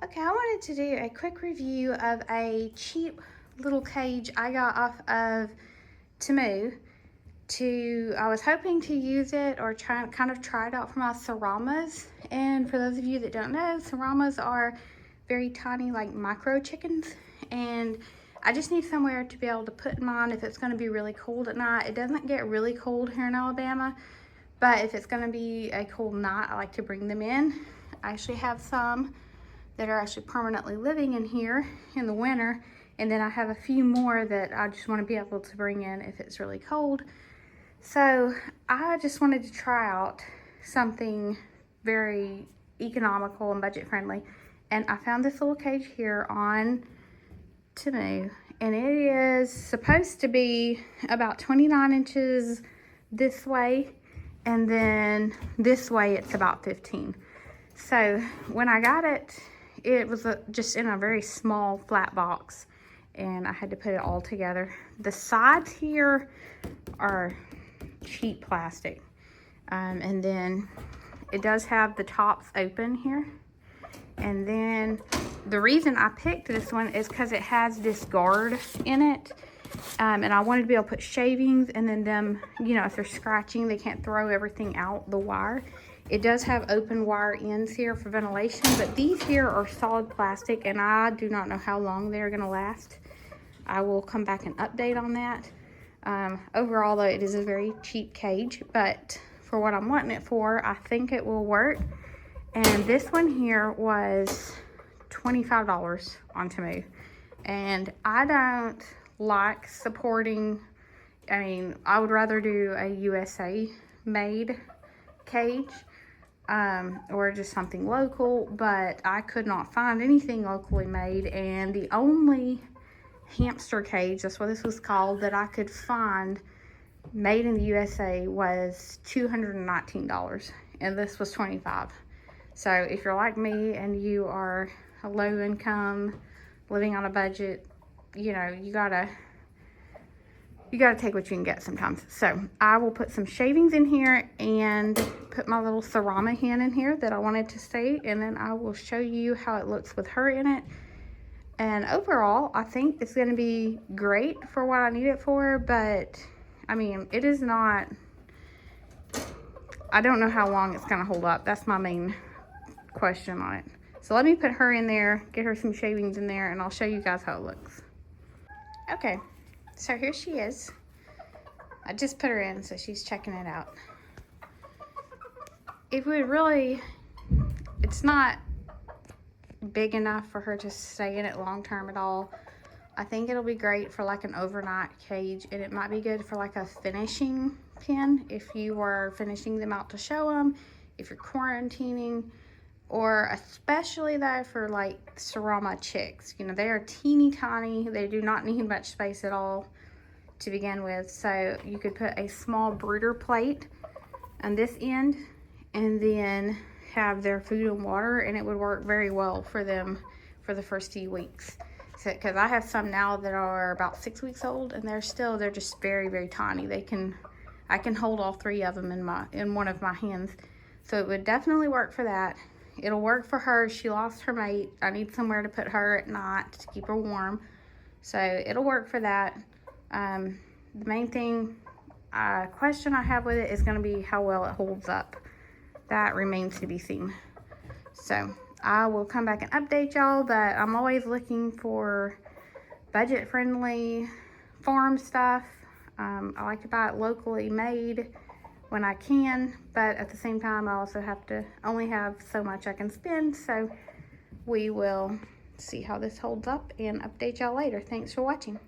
Okay, I wanted to do a quick review of a cheap little cage I got off of Temu. I was hoping to use it or try it out for my Saramas. And for those of you that don't know, Saramas are very tiny, like micro chickens. And I just need somewhere to be able to put mine if it's going to be really cold at night. It doesn't get really cold here in Alabama, but if it's going to be a cold night, I like to bring them in. I actually have some that are actually permanently living in here in the winter, and then I have a few more that I just want to be able to bring in if it's really cold. So I just wanted to try out something very economical and budget friendly, and I found this little cage here on Temu, and it is supposed to be about 29 inches this way, and then this way it's about 15. So when I got it, it was just in a very small flat box, and I had to put it all together. The sides here are cheap plastic, and then it does have the tops open here. And then the reason I picked this one is because it has this guard in it, and I wanted to be able to put shavings, and then them, you know, if they're scratching, they can't throw everything out the wire. It does have open wire ends here for ventilation, but these here are solid plastic, and I do not know how long they're going to last. I will come back and update on that. Overall, though, it is a very cheap cage, but for what I'm wanting it for, I think it will work. And this one here was $25 on Temu. And I don't like supporting, I mean, I would rather do a USA made cage, or just something local, but I could not find anything locally made, and the only hamster cage, that's what this was called, that I could find made in the USA was $219, and this was $25. So if you're like me and you are a low income, living on a budget, you know, you gotta take what you can get sometimes. So I will put some shavings in here and put my little Sarama hen in here that I wanted to see, and then I will show you how it looks with her in it. And overall, I think it's going to be great for what I need it for, but I mean, it is not, I don't know how long it's going to hold up. That's my main question on it. So let me put her in there, get her some shavings in there, and I'll show you guys how it looks. Okay. So here she is. I just put her in, so she's checking it out. It's not big enough for her to stay in it long term at all. I think it'll be great for like an overnight cage, and it might be good for like a finishing pen if you were finishing them out to show them, if you're quarantining, or especially though for like Sarama chicks. You know, they are teeny tiny. They do not need much space at all to begin with. So you could put a small brooder plate on this end, and then have their food and water, and it would work very well for them for the first few weeks. So, because I have some now that are about 6 weeks old, and they're just very, very tiny. I can hold all three of them in one of my hands. So it would definitely work for that. It'll work for her. She lost her mate. I need somewhere to put her at night to keep her warm. So it'll work for that. The main question I have with it is going to be how well it holds up. That remains to be seen. So I will come back and update y'all, but I'm always looking for budget friendly farm stuff. I like to buy it locally made when I can, but at the same time I also have to only have so much I can spend. So we will see how this holds up and update y'all later. Thanks for watching.